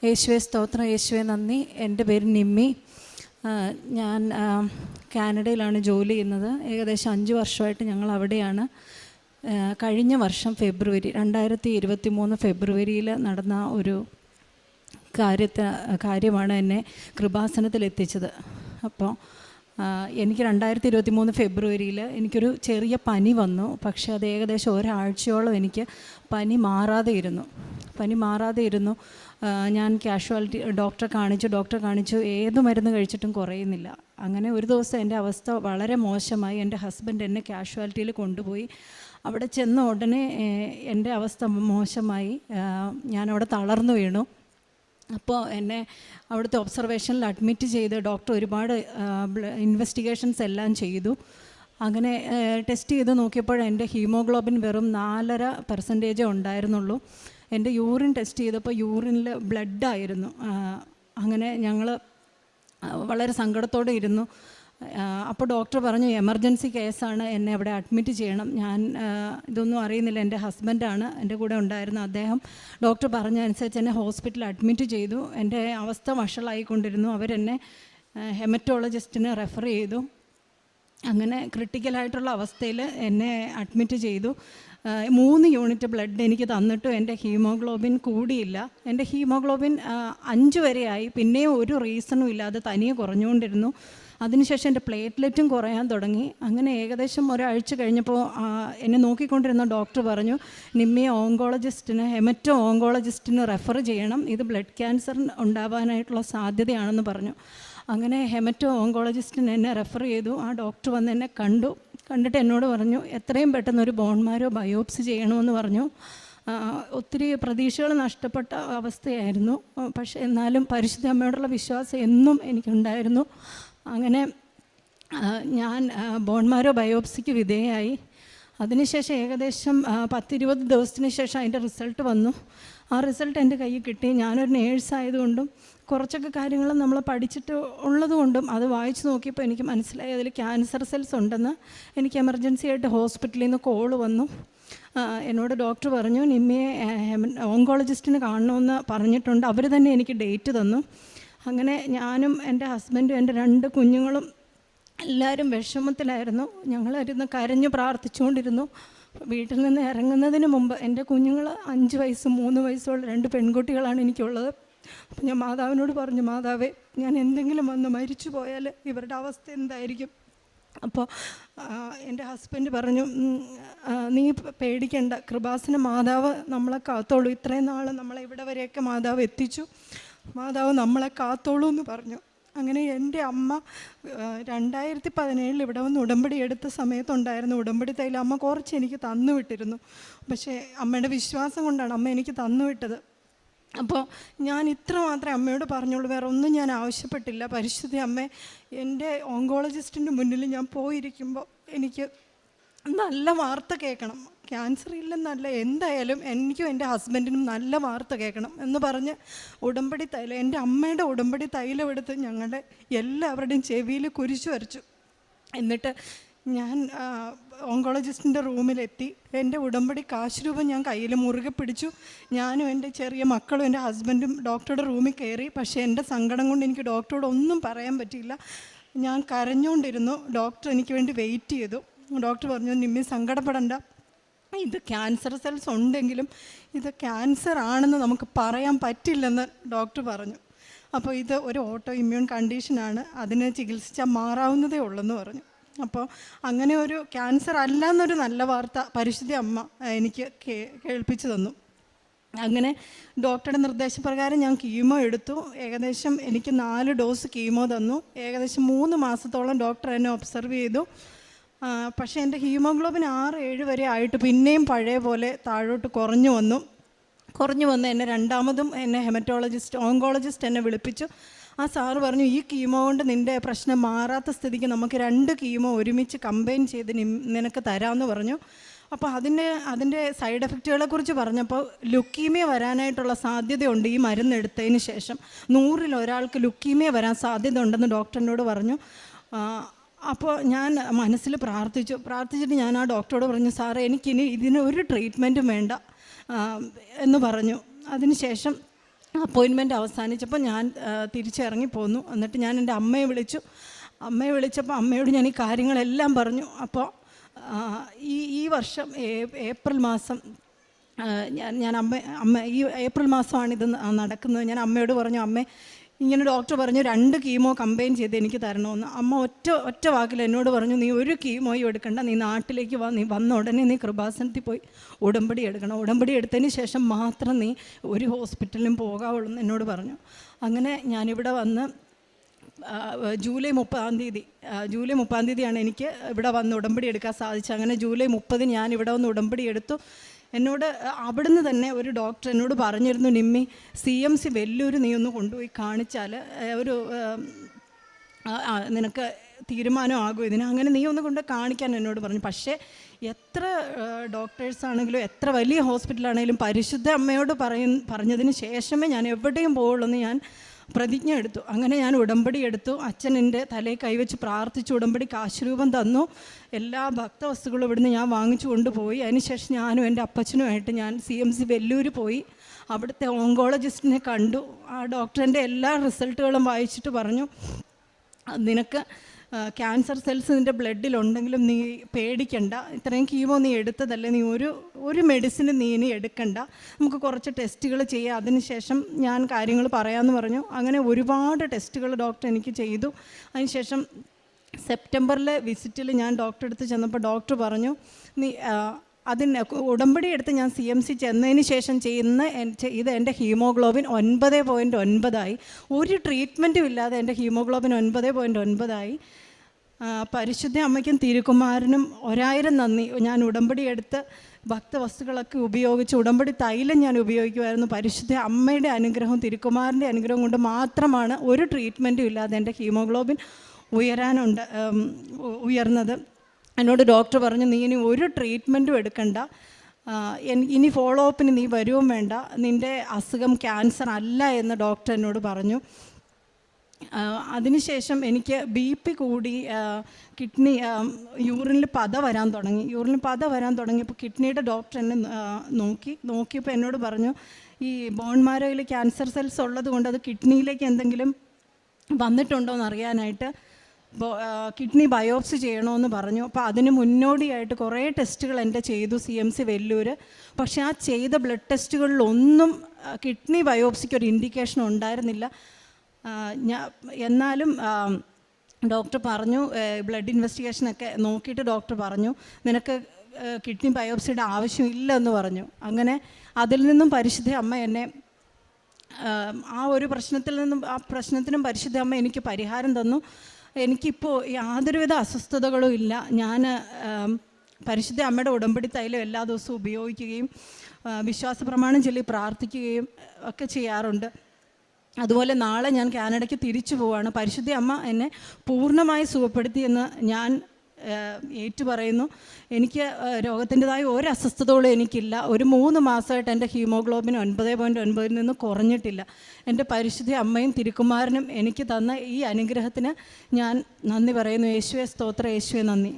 യേശുവെ സ്തോത്രം, യേശുവെ നന്ദി. എൻ്റെ പേര് നിമ്മി. ഞാൻ കാനഡയിലാണ് ജോലി ചെയ്യുന്നത്. ഏകദേശം 5 വർഷമായിട്ട് ഞങ്ങൾ അവിടെയാണ്. കഴിഞ്ഞ വർഷം ഫെബ്രുവരി 2023 ഫെബ്രുവരിയിൽ നടന്ന ഒരു കാര്യമാണ് എന്നെ കൃപാസനത്തിലെത്തിച്ചത്. അപ്പോൾ എനിക്ക് 2023 ഫെബ്രുവരിയിൽ എനിക്കൊരു ചെറിയ പനി വന്നു. പക്ഷേ അത് ഏകദേശം ഒരാഴ്ചയോളം എനിക്ക് പനി മാറാതെ ഇരുന്നു. ഞാൻ കാഷ്വാലിറ്റി ഡോക്ടറെ കാണിച്ചു. ഏത് മരുന്ന് കഴിച്ചിട്ടും കുറയുന്നില്ല. അങ്ങനെ ഒരു ദിവസം എൻ്റെ അവസ്ഥ വളരെ മോശമായി. എൻ്റെ ഹസ്ബൻഡ് എന്നെ കാഷ്വാലിറ്റിയിൽ കൊണ്ടുപോയി. അവിടെ ചെന്ന ഉടനെ എൻ്റെ അവസ്ഥ മോശമായി. ഞാനവിടെ തളർന്നു വീണു. അപ്പോൾ എന്നെ അവിടുത്തെ ഒബ്സർവേഷനിൽ അഡ്മിറ്റ് ചെയ്ത് ഡോക്ടർ ഒരുപാട് ഇൻവെസ്റ്റിഗേഷൻസ് എല്ലാം ചെയ്തു. അങ്ങനെ ടെസ്റ്റ് ചെയ്ത് നോക്കിയപ്പോൾ എൻ്റെ ഹീമോഗ്ലോബിൻ വെറും 4.5% ഉണ്ടായിരുന്നുള്ളൂ. എൻ്റെ യൂറിൻ ടെസ്റ്റ് ചെയ്തപ്പോൾ യൂറിനിൽ ബ്ലഡായിരുന്നു. അങ്ങനെ ഞങ്ങൾ വളരെ സങ്കടത്തോടെ ഇരുന്നു. അപ്പോൾ ഡോക്ടർ പറഞ്ഞു എമർജൻസി കേസാണ്, എന്നെ അവിടെ അഡ്മിറ്റ് ചെയ്യണം. ഞാൻ ഇതൊന്നും അറിയുന്നില്ല. എൻ്റെ ഹസ്ബൻഡാണ് എൻ്റെ കൂടെ ഉണ്ടായിരുന്നത്. അദ്ദേഹം ഡോക്ടർ പറഞ്ഞ അനുസരിച്ച് എന്നെ ഹോസ്പിറ്റലിൽ അഡ്മിറ്റ് ചെയ്തു. എൻ്റെ അവസ്ഥ വഷളായിക്കൊണ്ടിരുന്നു. അവരെന്നെ ഹെമറ്റോളജിസ്റ്റിന് റെഫർ ചെയ്തു. അങ്ങനെ ക്രിട്ടിക്കലായിട്ടുള്ള അവസ്ഥയിൽ എന്നെ അഡ്മിറ്റ് ചെയ്തു. 3 യൂണിറ്റ് ബ്ലഡ് എനിക്ക് തന്നിട്ടും എൻ്റെ ഹീമോഗ്ലോബിൻ കൂടിയില്ല. എൻ്റെ ഹീമോഗ്ലോബിൻ 5 വരെയായി. പിന്നെയും ഒരു റീസണും ഇല്ലാതെ തനിയെ കുറഞ്ഞുകൊണ്ടിരുന്നു. അതിനുശേഷം എൻ്റെ പ്ലേറ്റ്ലെറ്റും കുറയാൻ തുടങ്ങി. അങ്ങനെ ഏകദേശം ഒരാഴ്ച കഴിഞ്ഞപ്പോൾ എന്നെ നോക്കിക്കൊണ്ടിരുന്ന ഡോക്ടർ പറഞ്ഞു, നിമ്മിയെ ഹെമറ്റോ ഓങ്കോളജിസ്റ്റിന് റെഫർ ചെയ്യണം, ഇത് ബ്ലഡ് ക്യാൻസർ ഉണ്ടാവാനായിട്ടുള്ള സാധ്യതയാണെന്ന് പറഞ്ഞു. അങ്ങനെ ഹെമറ്റോ ഓങ്കോളജിസ്റ്റിന് എന്നെ റെഫർ ചെയ്തു. ആ ഡോക്ടർ വന്ന് എന്നെ കണ്ടിട്ട് എന്നോട് പറഞ്ഞു എത്രയും പെട്ടെന്ന് ഒരു ബോൺ മാരോ ബയോപ്സി ചെയ്യണമെന്ന് പറഞ്ഞു. ഒത്തിരി പ്രതീക്ഷകൾ നഷ്ടപ്പെട്ട അവസ്ഥയായിരുന്നു. പക്ഷേ എന്നാലും പരിശുദ്ധ അമ്മയോടുള്ള വിശ്വാസം എന്നും എനിക്കുണ്ടായിരുന്നു. അങ്ങനെ ഞാൻ ബോൺ മാരോ ബയോപ്സിക്ക് വിധേയമായി. അതിനുശേഷം ഏകദേശം 10-20 ദിവസത്തിന് ശേഷം അതിൻ്റെ റിസൾട്ട് വന്നു. ആ റിസൾട്ട് എൻ്റെ കയ്യിൽ കിട്ടി. ഞാനൊരു നേഴ്സായതുകൊണ്ടും കുറച്ചൊക്കെ കാര്യങ്ങൾ നമ്മൾ പഠിച്ചിട്ട് ഉള്ളതുകൊണ്ടും അത് വായിച്ച് നോക്കിയപ്പോൾ എനിക്ക് മനസ്സിലായി അതിൽ ക്യാൻസർ സെൽസ് ഉണ്ടെന്ന്. എനിക്ക് എമർജൻസി ആയിട്ട് ഹോസ്പിറ്റലിൽ നിന്ന് കോൾ വന്നു. എന്നോട് ഡോക്ടർ പറഞ്ഞു നിമ്മിയെ ഓങ്കോളജിസ്റ്റിന് കാണണമെന്ന് പറഞ്ഞിട്ടുണ്ട്. അവർ തന്നെ എനിക്ക് ഡേറ്റ് തന്നു. അങ്ങനെ ഞാനും എൻ്റെ ഹസ്ബൻഡും എൻ്റെ 2 കുഞ്ഞുങ്ങളും എല്ലാവരും വിഷമത്തിലായിരുന്നു. ഞങ്ങളിരുന്ന് കരഞ്ഞു പ്രാർത്ഥിച്ചുകൊണ്ടിരുന്നു. വീട്ടിൽ നിന്ന് ഇറങ്ങുന്നതിന് മുമ്പ് എൻ്റെ കുഞ്ഞുങ്ങൾ 5 വയസ്സും 3 വയസ്സുള്ള 2 പെൺകുട്ടികളാണ് എനിക്കുള്ളത്. അപ്പോൾ ഞാൻ മാതാവിനോട് പറഞ്ഞു, മാതാവേ, ഞാൻ എന്തെങ്കിലും വന്ന് മരിച്ചു പോയാൽ ഇവരുടെ അവസ്ഥ എന്തായിരിക്കും? അപ്പോൾ എൻ്റെ ഹസ്ബൻഡ് പറഞ്ഞു, നീ പേടിക്കണ്ട, കൃപാസന മാതാവ് നമ്മളെ കാത്തോളൂ. ഇത്രയും നാൾ നമ്മളെ ഇവിടെ വരെയൊക്കെ മാതാവ് എത്തിച്ചു, മാതാവ് നമ്മളെ കാത്തോളൂ എന്ന് പറഞ്ഞു. അങ്ങനെ എൻ്റെ അമ്മ 2017 ഇവിടെ വന്ന് ഉടമ്പടി എടുത്ത സമയത്തുണ്ടായിരുന്നു ഉടമ്പടി തൈലം. അമ്മ കുറച്ച് എനിക്ക് തന്നു വിട്ടിരുന്നു. പക്ഷേ അമ്മയുടെ വിശ്വാസം കൊണ്ടാണ് അമ്മ എനിക്ക് തന്നു വിട്ടത്. അപ്പോൾ ഞാൻ ഇത്ര മാത്രമേ അമ്മയോട് പറഞ്ഞുള്ളൂ, വേറെ ഒന്നും ഞാൻ ആവശ്യപ്പെട്ടില്ല. പരിശുദ്ധ അമ്മേ, എൻ്റെ ഓങ്കോളജിസ്റ്റിൻ്റെ മുന്നിൽ ഞാൻ പോയിരിക്കുമ്പോൾ എനിക്ക് നല്ല വാർത്ത കേൾക്കണം, ക്യാൻസർ ഇല്ലെന്നല്ല, എന്തായാലും എനിക്കും എൻ്റെ ഹസ്ബൻഡിനും നല്ല വാർത്ത കേൾക്കണം എന്ന് പറഞ്ഞ് ഉടമ്പടി തൈലം, എൻ്റെ അമ്മയുടെ ഉടമ്പടി തൈലം എടുത്ത് ഞങ്ങളുടെ എല്ലാവരുടെയും ചെവിയിൽ കുരിശു വരച്ചു. എന്നിട്ട് ഞാൻ ഓങ്കോളജിസ്റ്റിൻ്റെ റൂമിലെത്തി. എൻ്റെ ഉടമ്പടി കാശ് രൂപം ഞാൻ കയ്യിൽ മുറുകെ പിടിച്ചു. ഞാനും എൻ്റെ ചെറിയ മക്കളും എൻ്റെ ഹസ്ബൻഡും ഡോക്ടറുടെ റൂമിൽ കയറി. പക്ഷേ എൻ്റെ സങ്കടം കൊണ്ട് എനിക്ക് ഡോക്ടറോട് ഒന്നും പറയാൻ പറ്റിയില്ല. ഞാൻ കരഞ്ഞുകൊണ്ടിരുന്നു. ഡോക്ടർ എനിക്ക് വേണ്ടി വെയിറ്റ് ചെയ്തു. ഡോക്ടർ പറഞ്ഞു, നിമ്മി സങ്കടപ്പെടണ്ട, ഇത് ക്യാൻസർ സെൽസ് ഉണ്ടെങ്കിലും ഇത് ക്യാൻസർ ആണെന്ന് നമുക്ക് പറയാൻ പറ്റില്ലെന്ന് ഡോക്ടർ പറഞ്ഞു. അപ്പോൾ ഇത് ഒരു ഓട്ടോ ഇമ്മ്യൂൺ കണ്ടീഷനാണ്, അതിനെ ചികിത്സിച്ചാൽ മാറാവുന്നതേ ഉള്ളെന്ന് പറഞ്ഞു. അപ്പോൾ അങ്ങനെ ഒരു ക്യാൻസർ അല്ല എന്നൊരു നല്ല വാർത്ത പരിശുദ്ധ അമ്മ എനിക്ക് കേൾപ്പിച്ചു തന്നു. അങ്ങനെ ഡോക്ടറുടെ നിർദ്ദേശപ്രകാരം ഞാൻ കീമോ എടുത്തു. ഏകദേശം എനിക്ക് 4 ഡോസ് കീമോ തന്നു. ഏകദേശം 3 മാസത്തോളം ഡോക്ടർ എന്നെ ഒബ്സർവ് ചെയ്തു. പക്ഷേ എൻ്റെ ഹീമോഗ്ലോബിൻ 6-7 വരെ ആയിട്ട് പിന്നെയും പഴയ പോലെ താഴോട്ട് കുറഞ്ഞു വന്ന് എന്നെ രണ്ടാമതും എന്നെ ഓങ്കോളജിസ്റ്റ് എന്നെ വിളിപ്പിച്ചു. ആ സാറ് പറഞ്ഞു, ഈ കീമോ കൊണ്ട് നിൻ്റെ പ്രശ്നം മാറാത്ത സ്ഥിതിക്ക് നമുക്ക് 2 കീമോ ഒരുമിച്ച് കമ്പൈൻ ചെയ്ത് നിനക്ക് തരാമെന്ന് പറഞ്ഞു. അപ്പോൾ അതിൻ്റെ സൈഡ് എഫക്റ്റുകളെക്കുറിച്ച് പറഞ്ഞപ്പോൾ ലുക്കീമിയ വരാനായിട്ടുള്ള സാധ്യതയുണ്ട് ഈ മരുന്ന് എടുത്തതിന് ശേഷം. 100-ൽ ഒരാൾക്ക് ലുക്കീമിയ വരാൻ സാധ്യത ഉണ്ടെന്ന് ഡോക്ടറിനോട് പറഞ്ഞു. അപ്പോൾ ഞാൻ മനസ്സിൽ പ്രാർത്ഥിച്ചിട്ട് ഞാൻ ആ ഡോക്ടറോട് പറഞ്ഞു, സാറേ എനിക്കിനി ഇതിന് ഒരു ട്രീറ്റ്മെൻറ്റും വേണ്ട എന്ന് പറഞ്ഞു. അതിനുശേഷം അപ്പോയിൻമെൻറ്റ് അവസാനിച്ചപ്പോൾ ഞാൻ തിരിച്ചിറങ്ങി പോന്നു. എന്നിട്ട് ഞാൻ എൻ്റെ അമ്മയെ വിളിച്ചപ്പോൾ അമ്മയോട് ഞാൻ ഈ കാര്യങ്ങളെല്ലാം പറഞ്ഞു. അപ്പോൾ ഈ വർഷം ഏപ്രിൽ മാസം ഞാൻ അമ്മ ഈ ഏപ്രിൽ മാസമാണിത് നടക്കുന്നത്. ഞാൻ അമ്മയോട് പറഞ്ഞു, അമ്മേ ഇങ്ങനെ ഡോക്ടർ പറഞ്ഞു 2 കീമോ കമ്പൈൻ ചെയ്ത് എനിക്ക് തരണമെന്ന്. അമ്മ ഒറ്റ വാക്കിൽ എന്നോട് പറഞ്ഞു, നീ ഒരു കീമോയും എടുക്കണ്ട, നീ നാട്ടിലേക്ക് വാ, നീ വന്ന ഉടനെ നീ കൃപാസനത്തിൽ പോയി ഉടമ്പടി എടുക്കണം, ഉടമ്പടി എടുത്തതിന് ശേഷം മാത്രം നീ ഒരു ഹോസ്പിറ്റലിലും പോകാവുള്ളൂ എന്ന് എന്നോട് പറഞ്ഞു. അങ്ങനെ ഞാനിവിടെ വന്ന് ജൂലൈ 30-ാം തീയതിയാണ് എനിക്ക് ഇവിടെ വന്ന് ഉടമ്പടി എടുക്കാൻ സാധിച്ചത്. അങ്ങനെ ജൂലൈ 30 ഞാൻ ഇവിടെ വന്ന് ഉടമ്പടി എടുത്തു. എന്നോട് അവിടുന്ന് തന്നെ ഒരു ഡോക്ടർ എന്നോട് പറഞ്ഞിരുന്നു, നിമ്മി CMC വെല്ലൂർ നീ ഒന്ന് കൊണ്ടുപോയി കാണിച്ചാൽ ഒരു നിനക്ക് തീരുമാനമാകും ഇതിന്, അങ്ങനെ നീ ഒന്ന് കൊണ്ട് കാണിക്കാൻ എന്നോട് പറഞ്ഞു. പക്ഷേ എത്ര ഡോക്ടേഴ്സാണെങ്കിലും എത്ര വലിയ ഹോസ്പിറ്റലാണെങ്കിലും പരിശുദ്ധ അമ്മയോട് പറഞ്ഞതിന് ശേഷമേ ഞാൻ എവിടെയും പോവുള്ളൂ എന്ന് ഞാൻ പ്രതിജ്ഞ എടുത്തു. അങ്ങനെ ഞാൻ ഉടമ്പടി എടുത്തു. അച്ഛൻ എൻ്റെ തലയിൽ കൈവച്ച് പ്രാർത്ഥിച്ചു, ഉടമ്പടിക്ക് ആശീർവാദം തന്നു. എല്ലാ ഭക്തവസ്തുക്കളും ഇവിടുന്ന് ഞാൻ വാങ്ങിച്ചു കൊണ്ടുപോയി. അതിനുശേഷം ഞാനും എൻ്റെ അപ്പച്ചനുമായിട്ട് ഞാൻ CMC വെല്ലൂർ പോയി. അവിടുത്തെ ഓങ്കോളജിസ്റ്റിനെ കണ്ടു. ആ ഡോക്ടറിൻ്റെ എല്ലാ റിസൾട്ടുകളും വായിച്ചിട്ട് പറഞ്ഞു, നിനക്ക് ക്യാൻസർ സെൽസ് നിൻ്റെ ബ്ലഡിലുണ്ടെങ്കിലും നീ പേടിക്കണ്ട, ഇത്രയും കീമോ നീ എടുത്തതല്ലേ, നീ ഒരു മെഡിസിന് നീ ഇനി എടുക്കണ്ട, നമുക്ക് കുറച്ച് ടെസ്റ്റുകൾ ചെയ്യാം, അതിനുശേഷം ഞാൻ കാര്യങ്ങൾ പറയാമെന്ന് പറഞ്ഞു. അങ്ങനെ ഒരുപാട് ടെസ്റ്റുകൾ ഡോക്ടർ എനിക്ക് ചെയ്തു. അതിനുശേഷം സെപ്റ്റംബറിലെ വിസിറ്റിൽ ഞാൻ ഡോക്ടറെ അടുത്ത് ചെന്നപ്പോൾ ഡോക്ടർ പറഞ്ഞു, നീ അതിന് ഉടമ്പടി എടുത്ത് ഞാൻ CMC ചെന്നതിന് ശേഷം ചെയ്ത എൻ്റെ ഹീമോഗ്ലോബിൻ 9.9 ഒരു ട്രീറ്റ്മെൻറ്റും ഇല്ലാതെ എൻ്റെ ഹീമോഗ്ലോബിൻ 9.9 പരിശുദ്ധ അമ്മയ്ക്കും തിരുക്കുമാരനും 1000 നന്ദി. ഞാൻ ഉടമ്പടി എടുത്ത് ഭക്തവസ്തുക്കളൊക്കെ ഉപയോഗിച്ച് ഉടമ്പടി തൈലം ഞാൻ ഉപയോഗിക്കുമായിരുന്നു. പരിശുദ്ധ അമ്മയുടെ അനുഗ്രഹവും തിരുക്കുമാരൻ്റെ അനുഗ്രഹം കൊണ്ട് മാത്രമാണ് ഒരു ട്രീറ്റ്മെൻറ്റും ഇല്ലാതെ എൻ്റെ ഹീമോഗ്ലോബിൻ ഉയർന്നത്. എന്നോട് ഡോക്ടർ പറഞ്ഞു, നീ ഇനി ഒരു ട്രീറ്റ്മെൻറ്റും എടുക്കണ്ട, ഇനി ഫോളോ അപ്പിന് നീ വരുവും വേണ്ട, നിൻ്റെ അസുഖം ക്യാൻസർ അല്ല എന്ന് ഡോക്ടർ എന്നോട് പറഞ്ഞു. അതിനുശേഷം എനിക്ക് BP കൂടി, കിഡ്നി യൂറിനിൽ പത വരാൻ തുടങ്ങിയപ്പോൾ കിഡ്നിയുടെ ഡോക്ടർ എന്നെ നോക്കിയപ്പോൾ എന്നോട് പറഞ്ഞു, ഈ ബോൺ മാരോയിൽ ക്യാൻസർ സെൽസ് ഉള്ളത് കൊണ്ട് അത് കിഡ്നിയിലേക്ക് എന്തെങ്കിലും വന്നിട്ടുണ്ടോ എന്ന് അറിയാനായിട്ട് കിഡ്നി ബയോപ്സി ചെയ്യണമെന്ന് പറഞ്ഞു. അപ്പോൾ അതിന് മുന്നോടിയായിട്ട് കുറേ ടെസ്റ്റുകൾ എൻ്റെ ചെയ്തു CMC വെല്ലൂർ. പക്ഷേ ആ ചെയ്ത ബ്ലഡ് ടെസ്റ്റുകളിലൊന്നും കിഡ്നി ബയോപ്സിക്ക് ഒരു ഇൻഡിക്കേഷൻ ഉണ്ടായിരുന്നില്ല. എന്നാലും ഡോക്ടർ പറഞ്ഞു, ബ്ലഡ് ഇൻവെസ്റ്റിഗേഷനൊക്കെ നോക്കിയിട്ട് ഡോക്ടർ പറഞ്ഞു, നിനക്ക് കിഡ്നി ബയോപ്സിയുടെ ആവശ്യമില്ല എന്ന് പറഞ്ഞു. അങ്ങനെ അതിൽ നിന്നും പരിശുദ്ധ അമ്മ എന്നെ ആ പ്രശ്നത്തിനും പരിശുദ്ധ അമ്മ എനിക്ക് പരിഹാരം തന്നു. എനിക്കിപ്പോൾ യാതൊരുവിധ അസ്വസ്ഥതകളും ഇല്ല. ഞാൻ പരിശുദ്ധ അമ്മയുടെ ഉടമ്പടി തൈലം എല്ലാ ദിവസവും ഉപയോഗിക്കുകയും വിശ്വാസ പ്രമാണം ചൊല്ലി പ്രാർത്ഥിക്കുകയും ഒക്കെ ചെയ്യാറുണ്ട്. അതുപോലെ നാളെ ഞാൻ കാനഡയ്ക്ക് തിരിച്ചു പോവുകയാണ്. പരിശുദ്ധ അമ്മ എന്നെ പൂർണ്ണമായി സുഖപ്പെടുത്തിയെന്ന് ഞാൻ ഏറ്റുപറയുന്നു. എനിക്ക് രോഗത്തിൻ്റെതായ ഒരു അസ്വസ്ഥതകളും എനിക്കില്ല. ഒരു 3 മാസമായിട്ട് എൻ്റെ ഹീമോഗ്ലോബിൻ 9.9 നിന്ന് കുറഞ്ഞിട്ടില്ല. എൻ്റെ പരിശുദ്ധ അമ്മയും തിരുക്കുമാരനും എനിക്ക് തന്ന ഈ അനുഗ്രഹത്തിന് ഞാൻ നന്ദി പറയുന്നു. യേശുവേ സ്തോത്രം, യേശുവേ നന്ദി.